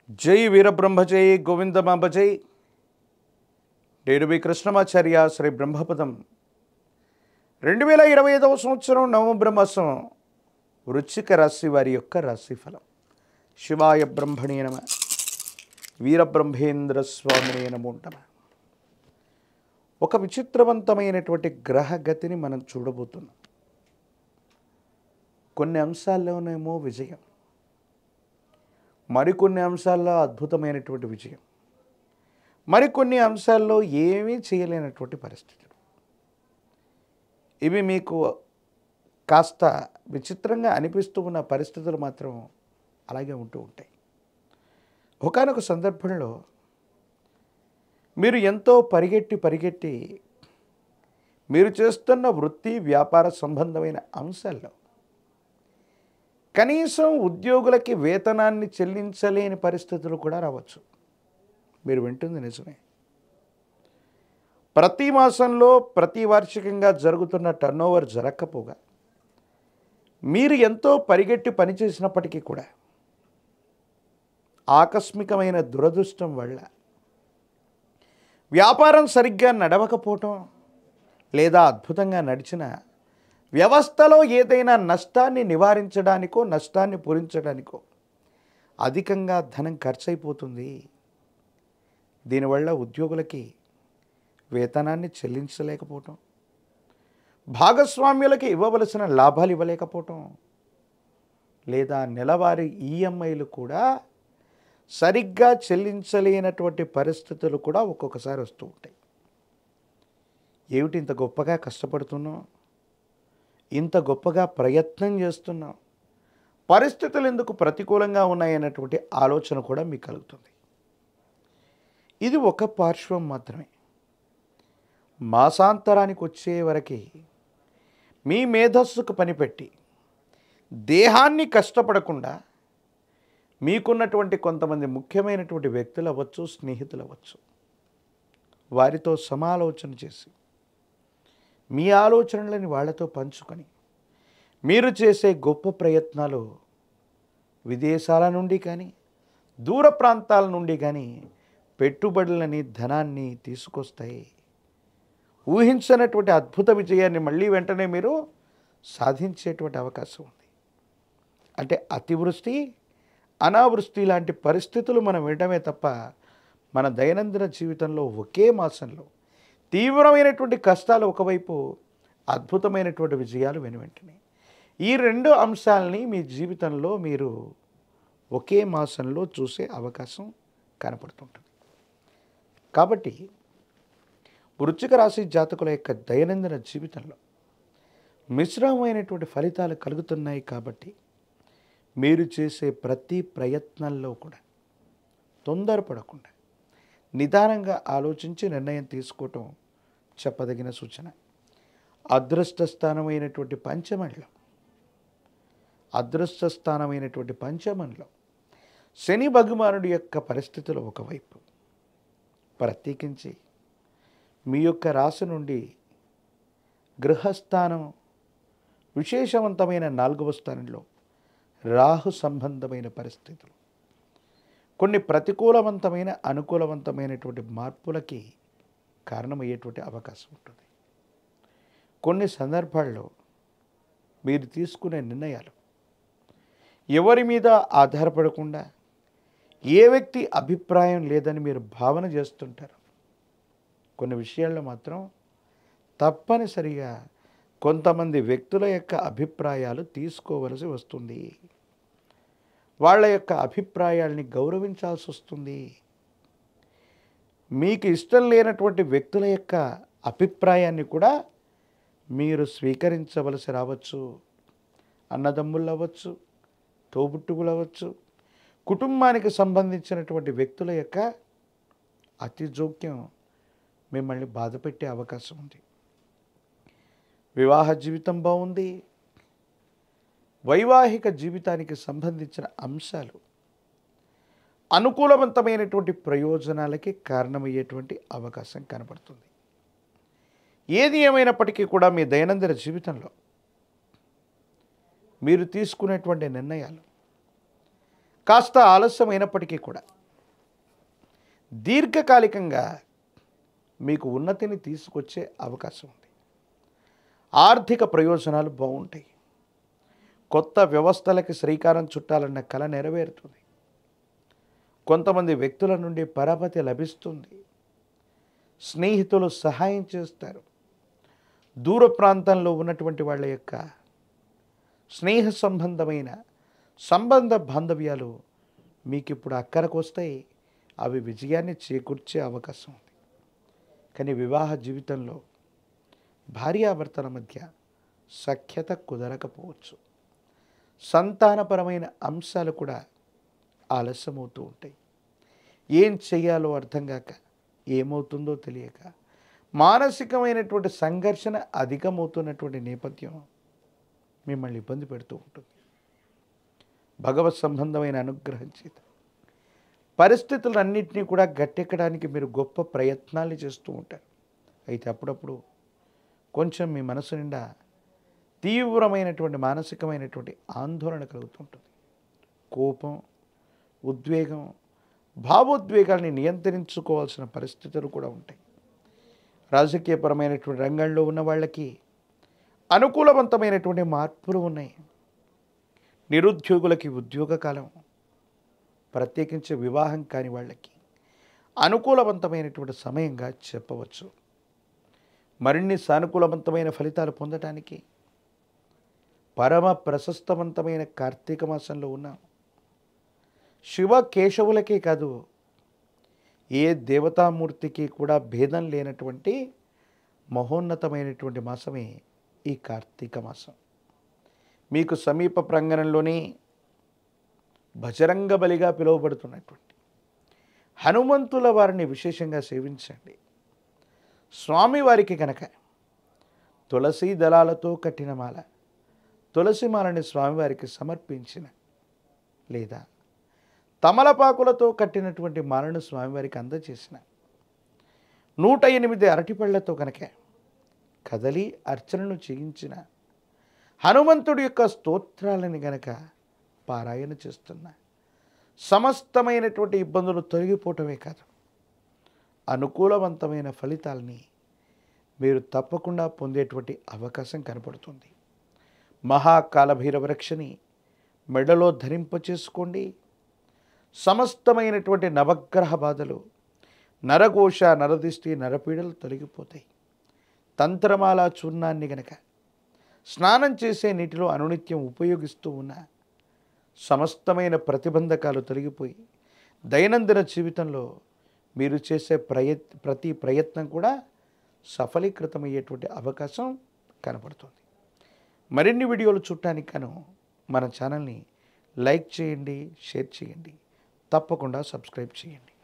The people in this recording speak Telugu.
జై వీరబ్రహ్మ జై గోవిందమాంబ జై డేరుబి కృష్ణమాచార్య శ్రీ బ్రహ్మపదం 2025వ సంవత్సరం నవంబర్ మాసం వృశ్చిక రాశి వారి యొక్క రాశిఫలం. శివాయ బ్రహ్మణే నమ, వీరబ్రహ్మేంద్ర స్వామినే నమో నమ. ఒక విచిత్రవంతమైనటువంటి గ్రహగతిని మనం చూడబోతున్నాం. కొన్ని అంశాల్లోనేమో విజయం, మరికొన్ని అంశాల్లో అద్భుతమైనటువంటి విజయం, మరికొన్ని అంశాల్లో ఏమీ చేయలేనటువంటి పరిస్థితులు. ఇవి మీకు కాస్త విచిత్రంగా అనిపిస్తూ ఉన్న పరిస్థితులు మాత్రం అలాగే ఉంటూ ఉంటాయి. ఒకానొక సందర్భంలో మీరు ఎంతో పరిగెట్టి మీరు చేస్తున్న వృత్తి వ్యాపార సంబంధమైన అంశాల్లో కనీసం ఉద్యోగులకి వేతనాన్ని చెల్లించలేని పరిస్థితులు కూడా రావచ్చు. మీరు వింటుంది నిజమే. ప్రతి మాసంలో ప్రతి వార్షికంగా జరుగుతున్న టర్నోవర్ జరగకపోగా మీరు ఎంతో పరిగెట్టి పనిచేసినప్పటికీ కూడా ఆకస్మికమైన దురదృష్టం వల్ల వ్యాపారం సరిగ్గా నడవకపోవటం, లేదా అద్భుతంగా నడిచిన వ్యవస్థలో ఏదైనా నష్టాన్ని నివారించడానికో నష్టాన్ని పూరించడానికో అధికంగా ధనం ఖర్చు అయిపోతుంది. దీనివల్ల ఉద్యోగులకి వేతనాన్ని చెల్లించలేకపోవటం, భాగస్వామ్యులకి ఇవ్వవలసిన లాభాలు ఇవ్వలేకపోవటం, లేదా నెలవారీ ఈఎంఐలు కూడా సరిగ్గా చెల్లించలేనటువంటి పరిస్థితులు కూడా ఒక్కొక్కసారి వస్తూ ఉంటాయి. ఏమిటి ఇంత గొప్పగా కష్టపడుతున్నాం, ఇంత గొప్పగా ప్రయత్నం చేస్తున్నాం, పరిస్థితులు ఎందుకు ప్రతికూలంగా ఉన్నాయన్నటువంటి ఆలోచన కూడా మీకు కలుగుతుంది. ఇది ఒక పార్శ్వం మాత్రమే. మాసాంతరానికి వచ్చే వరకు మీ మేధస్సుకు పనిపెట్టి దేహాన్ని కష్టపడకుండా మీకున్నటువంటి కొంతమంది ముఖ్యమైనటువంటి వ్యక్తులు అవ్వచ్చు, స్నేహితులు అవ్వచ్చు, వారితో సమాలోచన చేసి మీ ఆలోచనలని వాళ్ళతో పంచుకొని మీరు చేసే గొప్ప ప్రయత్నాలు విదేశాల నుండి కానీ దూర ప్రాంతాల నుండి కానీ పెట్టుబడులని ధనాన్ని తీసుకొస్తాయి. ఊహించనటువంటి అద్భుత విజయాన్ని మళ్ళీ వెంటనే మీరు సాధించేటువంటి అవకాశం ఉంది. అంటే అతివృష్టి అనావృష్టి లాంటి పరిస్థితులు మనం వినడమే తప్ప మన దైనందిన జీవితంలో ఒకే మాసంలో తీవ్రమైనటువంటి కష్టాలు ఒకవైపు, అద్భుతమైనటువంటి విజయాలు వెనువెంటనే, ఈ రెండు అంశాలని మీ జీవితంలో మీరు ఒకే మాసంలో చూసే అవకాశం కనపడుతుంటుంది. కాబట్టి వృశ్చిక రాశి జాతకుల యొక్క దైనందిన జీవితంలో మిశ్రమమైనటువంటి ఫలితాలు కలుగుతున్నాయి. కాబట్టి మీరు చేసే ప్రతి ప్రయత్నంలో కూడా తొందరపడకుండా నిదానంగా ఆలోచించి నిర్ణయం తీసుకోవటం చెప్పదగిన సూచన. అదృష్ట స్థానమైనటువంటి పంచమంలో శని భగవానుడి యొక్క పరిస్థితులు ఒకవైపు, ప్రత్యేకించి మీ యొక్క రాశి నుండి గృహస్థానం విశేషవంతమైన 4వ స్థానంలో రాహు సంబంధమైన పరిస్థితులు కొన్ని ప్రతికూలవంతమైన అనుకూలవంతమైనటువంటి మార్పులకి కారణమయ్యేటువంటి అవకాశం ఉంటుంది. కొన్ని సందర్భాల్లో మీరు తీసుకునే నిర్ణయాలు ఎవరి మీద ఆధారపడకుండా ఏ వ్యక్తి అభిప్రాయం లేదని మీరు భావన చేస్తుంటారు. కొన్ని విషయాల్లో మాత్రం తప్పనిసరిగా కొంతమంది వ్యక్తుల యొక్క అభిప్రాయాలు తీసుకోవలసి వస్తుంది. వాళ్ళ యొక్క అభిప్రాయాల్ని గౌరవించాల్సి వస్తుంది. మీకు ఇష్టం లేనటువంటి వ్యక్తుల యొక్క అభిప్రాయాన్ని కూడా మీరు స్వీకరించవలసి రావచ్చు. అన్నదమ్ములు అవ్వచ్చు, తోబుట్టువులు అవ్వచ్చు, కుటుంబానికి సంబంధించినటువంటి వ్యక్తుల యొక్క అతి జోక్యం మిమ్మల్ని బాధపెట్టే అవకాశం ఉంది. వివాహ జీవితం బాగుంది, వైవాహిక జీవితానికి సంబంధించిన అంశాలు అనుకూలవంతమైనటువంటి ప్రయోజనాలకి కారణమయ్యేటువంటి అవకాశం కనబడుతుంది. ఏది ఏమైనప్పటికీ కూడా మీ దైనందిన జీవితంలో మీరు తీసుకునేటువంటి నిర్ణయాలు కాస్త ఆలస్యమైనప్పటికీ కూడా దీర్ఘకాలికంగా మీకు ఉన్నతిని తీసుకొచ్చే అవకాశం ఉంది. ఆర్థిక ప్రయోజనాలు బాగుంటాయి. కొత్త వ్యవస్థలకి శ్రీకారం చుట్టాలన్న కల నెరవేరుతుంది. కొంతమంది వ్యక్తుల నుండి పరపతి లభిస్తుంది. స్నేహితులు సహాయం చేస్తారు. దూర ప్రాంతంలో ఉన్నటువంటి వాళ్ళ యొక్క స్నేహ సంబంధమైన సంబంధ బాంధవ్యాలు మీకు ఇప్పుడు అక్కరకు వస్తాయి. అవి విజయాన్ని చేకూర్చే అవకాశం ఉంది. కానీ వివాహ జీవితంలో భార్యాభర్తల మధ్య సఖ్యత కుదరకపోవచ్చు. సంతానపరమైన అంశాలు కూడా ఆలస్యమవుతూ ఉంటాయి. ఏం చేయాలో అర్థం కాక, ఏమవుతుందో తెలియక మానసికమైనటువంటి సంఘర్షణ అధికమవుతున్నటువంటి నేపథ్యం మిమ్మల్ని ఇబ్బంది పెడుతూ ఉంటుంది. భగవత్ సంబంధమైన అనుగ్రహం చేత పరిస్థితులన్నింటినీ కూడా గట్టెక్కడానికి మీరు గొప్ప ప్రయత్నాలు చేస్తూ ఉంటారు. అయితే అప్పుడప్పుడు కొంచెం మీ మనసు నిండా తీవ్రమైనటువంటి మానసికమైనటువంటి ఆందోళన కలుగుతుంటుంది. కోపం, ఉద్వేగం, భావోద్వేగాల్ని నియంత్రించుకోవాల్సిన పరిస్థితులు కూడా ఉంటాయి. రాజకీయపరమైనటువంటి రంగంలో ఉన్న వాళ్ళకి అనుకూలవంతమైనటువంటి మార్పులు ఉన్నాయి. నిరుద్యోగులకి ఉద్యోగ కాలం, ప్రత్యేకించి వివాహం కాని వాళ్ళకి అనుకూలవంతమైనటువంటి సమయంగా చెప్పవచ్చు. మరిన్ని సానుకూలవంతమైన ఫలితాలు పొందటానికి పరమ ప్రశస్తవంతమైన కార్తీక మాసంలో ఉన్నాం. శివ కేశవులకే కాదు, ఏ దేవతామూర్తికి కూడా భేదం లేనటువంటి మహోన్నతమైనటువంటి మాసమే ఈ కార్తీక మాసం. మీకు సమీప ప్రాంగణంలోనే బజరంగ బలిగా పిలువబడుతున్నటువంటి హనుమంతుల వారిని విశేషంగా సేవించండి. స్వామివారికి కనుక తులసి దళాలతో కట్టిన మాల, తులసి మాలని స్వామివారికి సమర్పించిన, లేదా తమలపాకులతో కట్టినటువంటి మాలను స్వామివారికి అందజేసిన, 108 అరటిపళ్లతో కనుక కదలి అర్చనను చేయించిన, హనుమంతుడి యొక్క స్తోత్రాలని గనక పారాయణ చేస్తున్న, సమస్తమైనటువంటి ఇబ్బందులు తొలగిపోవటమే కాదు, అనుకూలవంతమైన ఫలితాలని మీరు తప్పకుండా పొందేటువంటి అవకాశం కనపడుతుంది. మహాకాలభైరవ రక్షని మెడలో ధరింపచేసుకోండి. సమస్తమైనటువంటి నవగ్రహ బాధలు, నరఘోష, నరదిష్టి, నరపీడలు తొలగిపోతాయి. తంత్రమాల చూర్ణాన్ని గనక స్నానం చేసే నీటిలో అనునిత్యం ఉపయోగిస్తూ ఉన్న సమస్తమైన ప్రతిబంధకాలు తొలగిపోయి దైనందిన జీవితంలో మీరు చేసే ప్రతి ప్రయత్నం కూడా సఫలీకృతమయ్యేటువంటి అవకాశం కనపడుతుంది. మరిన్ని వీడియోలు చూడటానికి గాను మన ఛానల్ని లైక్ చేయండి, షేర్ చేయండి, తప్పకుండా సబ్స్క్రైబ్ చేయండి.